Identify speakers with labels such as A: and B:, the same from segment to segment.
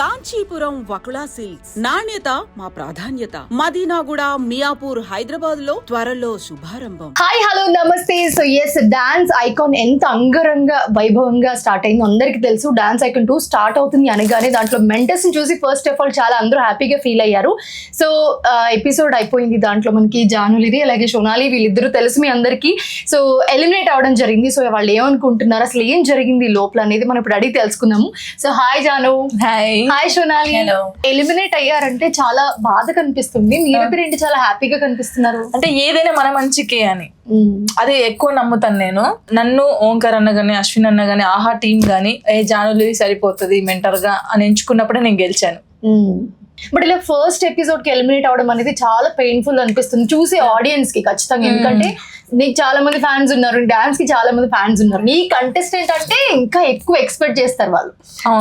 A: Kanchipuram Vakula silks నాణ్యత మా ప్రాధాన్యత. మదీనాగూడ, మియాపూర్, హైదరాబాద్ లో త్వరలో శుభారంభం.
B: హాయ్ హలో నమస్తే. సో ఎస్, డాన్స్ ఐకాన్ ఎంత అంగరంగ వైభవంగా స్టార్ట్ అయిందో అందరికి తెలుసు. డాన్స్ ఐకాన్ 2 స్టార్ట్ అవుతుంది అనగానే దాంట్లో మెంటర్స్ ని చూసి ఫస్ట్ ఆఫ్ ఆల్ చాలా అందరూ హ్యాపీగా ఫీల్ అయ్యారు. సో ఎపిసోడ్ అయిపోయింది. దాంట్లో మనకి జానులిది అలాగే సోనాలి వీళ్ళిద్దరూ తెలుసు మీ అందరికి. సో ఎలిమినేట్ అవడం జరిగింది. సో వాళ్ళు ఏమనుకుంటున్నారు, అసలు ఏం జరిగింది లోపల అనేది మనం ఇప్పుడు అడిగి తెలుసుకుందాము. So hi Janu. Hi Sonali. Eliminate అయ్యారంటే చాలా బాధ కనిపిస్తుంది, మీరిద్దరు ఏంటి చాలా హ్యాపీగా కనిపిస్తున్నారు?
C: అంటే ఏదైనా మన మంచికే అని అది ఎక్కువ నమ్ముతాను నేను. నన్ను ఓంకార్ అన్న గానీ, అశ్విన్ అన్న గానీ, ఆహా టీం గానీ జానులి సరిపోతుంది మెంటర్ గా అని ఎంచుకున్నప్పుడే నేను గెలిచాను.
B: బట్ ఇలా ఫస్ట్ ఎపిసోడ్ కి ఎలిమినేట్ అవడం అనేది చాలా పెయిన్ఫుల్ అనిపిస్తుంది చూసే ఆడియన్స్ కి ఖచ్చితంగా. ఎందుకంటే నీకు చాలా మంది ఫ్యాన్స్ ఉన్నారు, డాన్స్ కి చాలా మంది ఫ్యాన్స్ ఉన్నారు, నీ కంటెస్టెంట్ అంటే ఇంకా ఎక్కువ ఎక్స్పెక్ట్ చేస్తారు వాళ్ళు.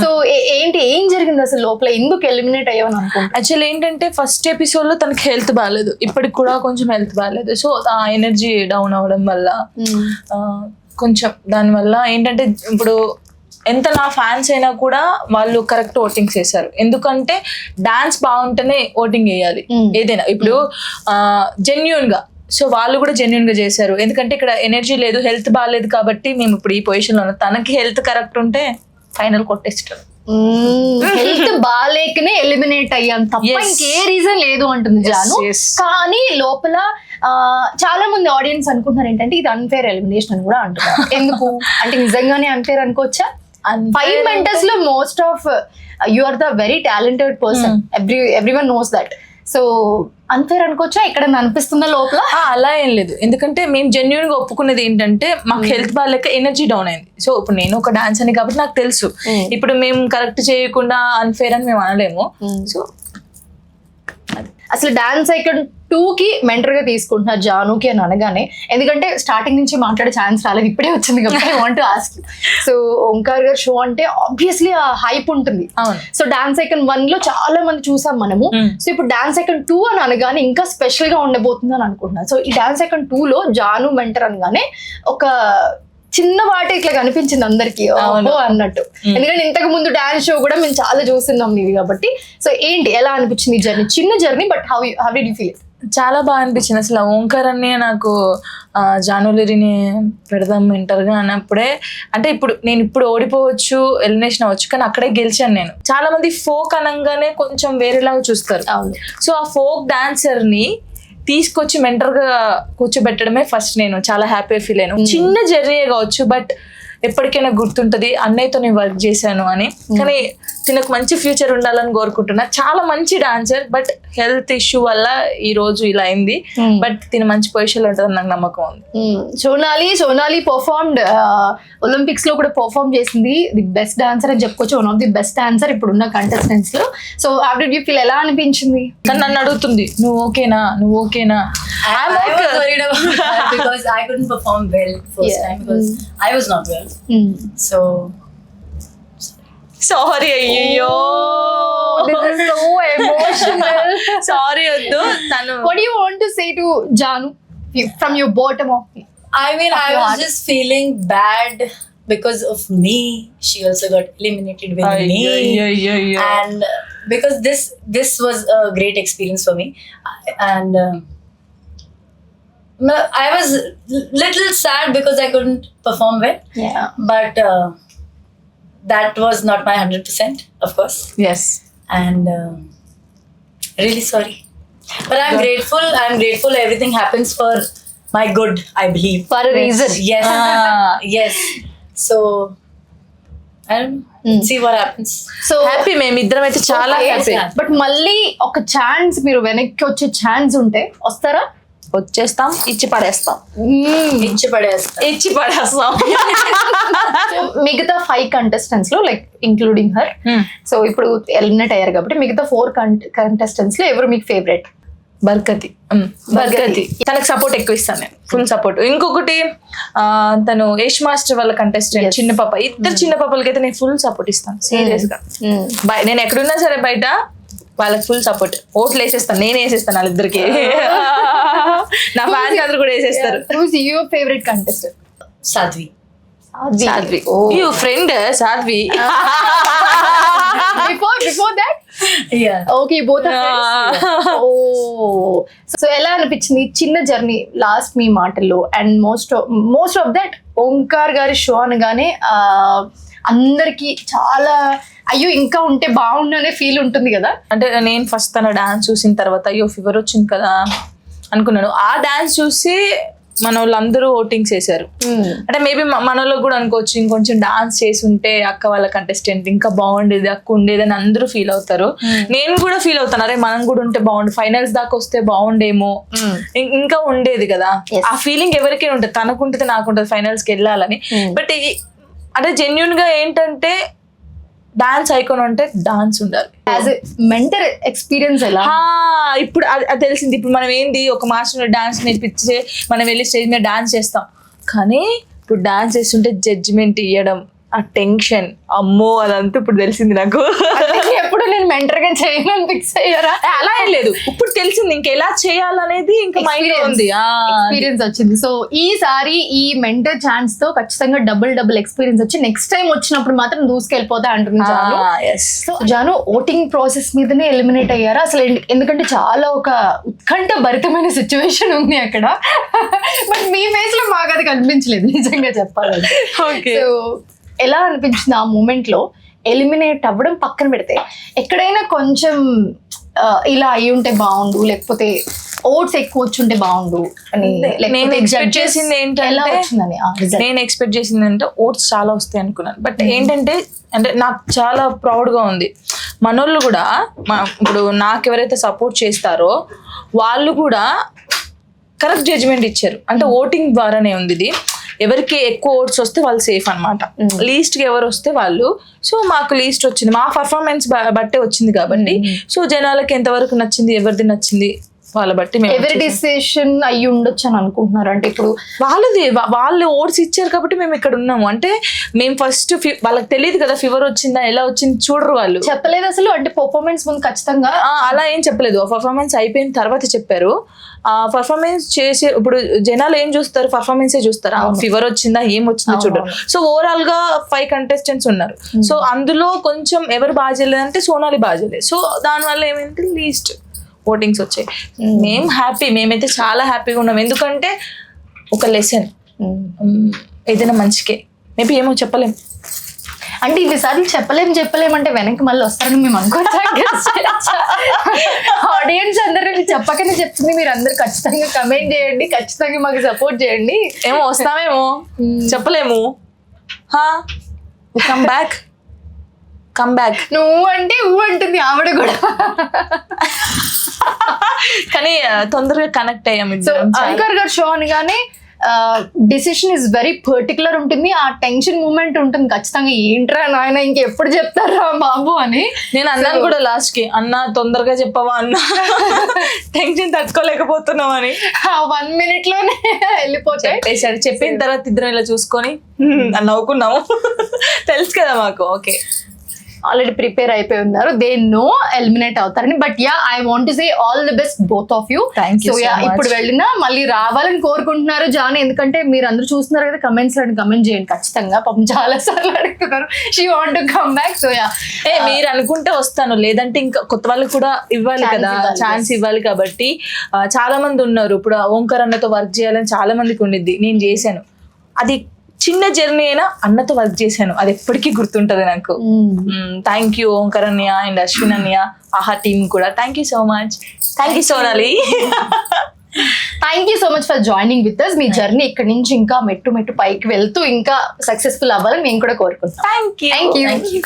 B: సో ఏం జరిగింది అసలు లోపల, ఎందుకు ఎలిమినేట్ అయ్యావని అనుకుంటా?
C: యాక్చువల్లీ ఏంటంటే ఫస్ట్ ఎపిసోడ్ లో తనకి హెల్త్ బాగాలేదు, ఇప్పటికి కూడా కొంచెం హెల్త్ బాగాలేదు. సో ఆ ఎనర్జీ డౌన్ అవడం వల్ల కొంచెం దానివల్ల ఏంటంటే ఇప్పుడు ఎంత నా ఫ్యాన్స్ అయినా కూడా వాళ్ళు కరెక్ట్ ఓటింగ్స్ చేశారు. ఎందుకంటే డాన్స్ బాగుంటేనే ఓటింగ్ వేయాలి ఏదైనా. ఇప్పుడు జెన్యున్ గా, సో వాళ్ళు కూడా జెన్యున్ గా చేశారు. ఎందుకంటే ఇక్కడ ఎనర్జీ లేదు, హెల్త్ బాగాలేదు కాబట్టి మేము ఇప్పుడు ఈ పొజిషన్ లో ఉన్నాం. తనకి హెల్త్ కరెక్ట్ ఉంటే ఫైనల్ కొట్టేస్తారు.
B: హెల్త్ బాగాలేకనే ఎలిమినేట్ అయ్యాం తప్ప ఇంకే రీజన్ లేదు అంటుంది జాను. కానీ లోపల చాలా మంది ఆడియన్స్ అనుకుంటున్నారు ఏంటంటే ఇది అన్ఫేర్ ఎలిమినేషన్ అని కూడా అంటున్నారు. ఎందుకు అంటే నిజంగానే అన్ఫేర్ అనుకోవచ్చా? 5 మెంటర్స్ లో most of you are the very talented person, everyone knows that. So unfair అనుకోవచ్చా? ఇక్కడ అనిపిస్తుందా లోపల?
C: అలా ఏం లేదు, ఎందుకంటే మేము జెన్యున్ గా ఒప్పుకునేది ఏంటంటే మాకు హెల్త్ బాగాలేక ఎనర్జీ డౌన్ అయింది. సో ఇప్పుడు నేను ఒక డాన్స్ అని కాబట్టి నాకు తెలుసు, ఇప్పుడు మేము కరెక్ట్ చేయకుండా అన్ఫేర్ అని మేము అనలేము. సో
B: అసలు డాన్స్ ఐకాన్ 2 కి మెంటర్ గా తీసుకుంటున్నారు జానుకి అని అనగానే, ఎందుకంటే స్టార్టింగ్ నుంచి మాట్లాడే ఛాన్స్ రాలేదు, ఇప్పుడే వచ్చింది కాబట్టి I want to ask you. So Omkar గారు షో అంటే ఆబ్వియస్లీ ఆ హైప్ ఉంటుంది. సో డాన్స్ ఐకాన్ 1 లో చాలా మంది చూసాం మనము. సో ఇప్పుడు డాన్స్ ఐకాన్ 2 అని అనగానే ఇంకా స్పెషల్ గా ఉండబోతుంది అని అనుకుంటున్నాను. సో ఈ డాన్స్ ఐకాన్ 2 లో జాను మెంటర్ అనగానే ఒక చిన్న వాటి ఇట్లా కనిపించింది అందరికి అన్నట్టు. ఎందుకంటే ఇంతకు ముందు డాన్స్ షో కూడా మేము చాలా చూస్తున్నాం నీవి కాబట్టి. సో ఏంటి, ఎలా అనిపించింది ఈ జర్నీ? చిన్న journey, but how did you feel?
C: చాలా బాగా అనిపించింది. అసలు ఓంకార్ అన్నయ్య నాకు జానులిరిని పెడదాం మెంటర్గా అన్నప్పుడే, అంటే నేను ఓడిపోవచ్చు, ఎలిమినేషన్ అవ్వచ్చు, కానీ అక్కడే గెలిచాను నేను. చాలా మంది ఫోక్ అనగానే కొంచెం వేరేలాగా చూస్తారు. సో ఆ ఫోక్ డాన్సర్ ని తీసుకొచ్చి మెంటర్ గా కూర్చోబెట్టడమే ఫస్ట్ నేను చాలా హ్యాపీగా ఫీల్ అయ్యాను. చిన్న జర్నీ కావచ్చు, బట్ ఎప్పటికైనా గుర్తుంటది అన్నయ్యతో నేను వర్క్ చేశాను అని. కానీ తినకు మంచి ఫ్యూచర్ ఉండాలని కోరుకుంటున్నా. చాలా మంచి డాన్సర్, బట్ హెల్త్ ఇష్యూ వల్ల ఈ రోజు ఇలా అయింది. బట్ తిన మంచి పొజిషన్ లో ఉంటుందని నాకు నమ్మకం ఉంది.
B: సోనాలి పర్ఫార్మ్డ్ ఒలింపిక్స్ లో కూడా పర్ఫార్మ్ చేసింది. ది బెస్ట్ డాన్సర్ అని చెప్పుకోవచ్చు, one of the best dancer ఇప్పుడున్న కంటెస్టెంట్స్ లో. So how did you feel, ఎలా అనిపించింది?
C: నన్ను అడుగుతుంది నువ్వు ఓకేనా.
D: I was worried about that because I couldn't perform well first time because I was not well. So
C: sorry. అయ్యో,
B: this is so emotional.
C: Sorry వద్దు.
B: What do you want to say to Janu from your bottom of it?
D: I mean, I was just feeling bad because of me. She also got eliminated with me. And because this was a great experience for me. And I was little sad because I couldn't perform well.
B: Yeah.
D: But that was not my 100%, of course.
C: Yes.
D: And really sorry. But I'm grateful. Everything happens for my good, I believe.
B: For a reason.
D: Yes. Yes. So I don't know. See what happens.
B: So
C: happy, మేమిద్దరం అయితే చాలా happy.
B: But మళ్ళీ ఒక chance, మీరు వెనక్కి వచ్చే chance ఉంటే వస్తారా?
C: వచ్చేస్తాం, ఇచ్చి పడేస్తాం.
B: మిగతా 5 కంటెస్టెంట్స్ లో, లైక్ ఇంక్లూడింగ్ హర్, సో ఇప్పుడు ఎలిమినేట్ అయ్యారు కాబట్టి మిగతా 4 కంటెస్టెంట్స్ లో ఎవరు మీకు ఫేవరెట్?
C: బర్కతి. తనకు సపోర్ట్ ఎక్కువ ఇస్తాను నేను, ఫుల్ సపోర్ట్. ఇంకొకటి తను యష్ మాస్టర్ వాళ్ళ కంటెస్టెంట్ చిన్న పాప, ఇద్దరు చిన్న పాపలకి అయితే నేను ఫుల్ సపోర్ట్ ఇస్తాను సీరియస్ గా. నేను ఎక్కడున్నా సరే బయట వాళ్ళకి ఫుల్ సపోర్ట్. ఓట్లు వేసేస్తాను, నేను వేసేస్తాను వాళ్ళిద్దరికి. నా ఫ్యాన్స్ అందరూ కూడా వేసేస్తారు.
B: Who's your favorite contestant?
D: Sadhvi.
C: Sadhvi. Oh, you friend Sadhvi.
B: Before that
D: Yeah.
B: Okay both ఓ సో ఎలా అనిపించింది చిన్న జర్నీ లాస్ట్ మీ మాటల్లో and most of that Omkar గారి షో అనగానే అందరికి చాలా అయ్యో ఇంకా ఉంటే బాగుండు అనే ఫీల్ ఉంటుంది కదా.
C: అంటే నేను ఫస్ట్ తన డాన్స్ చూసిన తర్వాత అయ్యో ఫీవర్ వచ్చింది కదా అనుకున్నాను. ఆ డాన్స్ చూసి మన వాళ్ళందరూ ఓటింగ్స్ వేశారు. అంటే మేబీ మన వాళ్ళకి కూడా అనుకోవచ్చు ఇంకొంచెం డాన్స్ చేసి ఉంటే అక్క వాళ్ళ కంటెస్టెంట్ ఇంకా బాగుండేది, అక్క ఉండేది అని అందరూ ఫీల్ అవుతారు. నేను కూడా ఫీల్ అవుతాను, అరే మనం కూడా ఉంటే బాగుండు, ఫైనల్స్ దాకా వస్తే బాగుండేమో, ఇంకా ఉండేది కదా. ఆ ఫీలింగ్ ఎవరికైనా ఉంటుంది, తనకుంటుంది నాకుంటుంది ఫైనల్స్కి వెళ్ళాలని. బట్ అంటే జెన్యున్ గా ఏంటంటే డాన్స్ ఐకాన్ అంటే డాన్స్ ఉండాలి.
B: యాజ్ ఎ మెంటర్ ఎక్స్పీరియన్స్ ఎలా?
C: ఇప్పుడు అది తెలిసింది. ఇప్పుడు మనం ఏంది ఒక మాస్టర్ డాన్స్ నేర్పించే మనం వెళ్ళి స్టేజ్ మీద డాన్స్ చేస్తాం, కానీ ఇప్పుడు డాన్స్ చేస్తుంటే జడ్జిమెంట్ ఇవ్వడం, ఆ టెన్షన్, అమ్మో అదంతా ఇప్పుడు తెలిసింది నాకు.
B: ఎప్పుడు నేను మెంటర్ గా చేయను ఫిక్స్ అయ్యారా?
C: అలా ఏం లేదు, ఇప్పుడు తెలిసింది ఇంకా ఎలా చేయాలనేది ఇంకా మైండ్ ఉంది,
B: ఎక్స్పీరియన్స్ వచ్చింది. సో ఈసారి ఈ మెంటర్ ఛాన్స్ తో ఖచ్చితంగా డబుల్ ఎక్స్పీరియన్స్ వచ్చి నెక్స్ట్ టైం వచ్చినప్పుడు మాత్రం దూసుకెళ్ళిపోతా అంటుంది Janu. So Janu voting process మీదనే ఎలిమినేట్ అయ్యారా అసలు? ఎందుకంటే చాలా ఒక ఉత్కంఠ భరితమైన సిచ్యువేషన్ ఉంది అక్కడ. బట్ మీ ఫేస్ లో మాకు అది కనిపించలేదు నిజంగా చెప్పాలంటే. సో ఎలా అనిపించింది ఆ మూమెంట్ లో ఎలిమినేట్ అవ్వడం పక్కన పెడితే? ఎక్కడైనా కొంచెం ఇలా అయి ఉంటే బాగుండు, లేకపోతే ఓట్స్ ఎక్కువ వచ్చుంటే బాగుండు అని
C: నేను ఎక్స్పెక్ట్ చేసింది
B: ఏంటంటే
C: నేను ఎక్స్పెక్ట్ చేసింది అంటే ఓట్స్ చాలా వస్తాయి అనుకున్నాను. బట్ ఏంటంటే అంటే నాకు చాలా ప్రౌడ్ గా ఉంది, మనోళ్ళు కూడా ఇప్పుడు నాకు ఎవరైతే సపోర్ట్ చేస్తారో వాళ్ళు కూడా కరెక్ట్ జడ్జిమెంట్ ఇచ్చారు. అంటే ఓటింగ్ ద్వారానే ఉంది ఇది. ఎవరికి ఎక్కువ ఓట్స్ వస్తే వాళ్ళు సేఫ్ అనమాట, లీస్ట్కి ఎవరు వస్తే వాళ్ళు. సో మాకు లీస్ట్ వచ్చింది, మా పర్ఫార్మెన్స్ బట్టే వచ్చింది కాబట్టి. సో జనాలకి ఎంతవరకు నచ్చింది, ఎవరిది నచ్చింది వాళ్ళ బట్టి
B: ఎవరి డిసిషన్ అయ్యి ఉండొచ్చు అని అనుకుంటున్నారు. అంటే ఇప్పుడు
C: వాళ్ళు ఓట్స్ ఇచ్చారు కాబట్టి మేము ఇక్కడ ఉన్నాము. అంటే మేము ఫస్ట్ వాళ్ళకి తెలియదు కదా ఫీవర్ వచ్చిందా ఎలా వచ్చింది చూడరు, వాళ్ళు
B: చెప్పలేదు అసలు. అంటే పర్ఫార్మెన్స్ ముందు ఖచ్చితంగా
C: అలా ఏం చెప్పలేదు, ఆ పర్ఫార్మెన్స్ అయిపోయిన తర్వాత చెప్పారు. ఆ పర్ఫార్మెన్స్ చేసి ఇప్పుడు జనాలు ఏం చూస్తారు, పర్ఫార్మెన్సే చూస్తారు, ఫీవర్ వచ్చిందా ఏం వచ్చిందో చూడరు. సో ఓవరాల్ గా 5 కంటెస్టెంట్స్ ఉన్నారు. సో అందులో కొంచెం ఎవరు బాగా చేయలేదంటే సోనాలి బాగా చేయలేదు. సో దానివల్ల ఏమైంది లీస్ట్ ఓటింగ్స్ వచ్చాయి. మేము హ్యాపీ, మేమైతే చాలా హ్యాపీగా ఉన్నాం. ఎందుకంటే ఒక లెసన్ ఏదైనా మంచికే, మేబీ ఏమో చెప్పలేం.
B: అంటే ఇన్నిసార్లు చెప్పలేం అంటే వెనక్కి మళ్ళీ వస్తారని మేము అనుకోవచ్చు. ఆడియన్స్ అందరూ చెప్పకనే చెప్తుంది, మీరు అందరు ఖచ్చితంగా కమెంట్ చేయండి, ఖచ్చితంగా మాకు సపోర్ట్ చేయండి.
C: ఏమో వస్తామేమో చెప్పలేము. కమ్ బ్యాక్
B: నువ్వు అంటే ఊ అంటుంది ఆవిడ కూడా.
C: కానీ తొందరగా కనెక్ట్ అయ్యాము.
B: సో అంకర్ గారు షో అనగానే డిసిషన్ ఇస్ వెరీ పర్టికులర్ ఉంటుంది, ఆ టెన్షన్ మూమెంట్ ఉంటుంది ఖచ్చితంగా. ఏంట్రా నాయన ఇంకెప్పుడు చెప్తారా బాబు అని
C: నేను అన్నాను కూడా లాస్ట్ కి, అన్న తొందరగా చెప్పవా అన్న, టెన్షన్ తట్టుకోలేకపోతున్నాం అని.
B: 1 minute లోనే వెళ్ళిపోతాయి.
C: చెప్పిన తర్వాత ఇద్దరం ఇలా చూసుకొని నవ్వుకున్నాము. తెలుసు కదా మాకు. ఓకే
B: ఆల్రెడీ ప్రిపేర్ అయిపోయి ఉన్నారు, దే నో ఎలిమినేట్ అవుతారని. But yeah I want to say all the best both of you. So yeah ఇప్పుడు వెళ్ళినా మళ్ళీ రావాలని కోరుకుంటున్నారు జాను, ఎందుకంటే మీరు అందరూ చూస్తున్నారు కదా, కమెంట్స్ లో కమెంట్ చేయండి ఖచ్చితంగా. పాపం చాలా సార్లు అడుగుతున్నారు she want to come back. So yeah
C: మీరు అనుకుంటే వస్తాను, లేదంటే ఇంకా కొత్త వాళ్ళకి కూడా ఇవ్వాలి కదా, ఛాన్స్ ఇవ్వాలి. కాబట్టి చాలా మంది ఉన్నారు, ఇప్పుడు ఓంకార్ అన్నతో వర్క్ చేయాలని చాలా మందికి ఉండిద్ది. నేను చేశాను, అది చిన్న జర్నీ అయినా అన్నతో వర్క్ చేశాను, అది ఎప్పటికీ గుర్తుంటది నాకు. థ్యాంక్ యూ ఓంకార్ అన్నయ్య అండ్ అశ్విన్ అన్నయ్య, ఆహా టీమ్ కూడా thank you so much. Thank you Sonali.
B: Thank you so much for joining with us. మీ జర్నీ ఇక్కడి నుంచి ఇంకా మెట్టు పైకి వెళ్తూ ఇంకా సక్సెస్ఫుల్ అవ్వాలని మేము కూడా కోరుకుంటాం.
C: Thank you.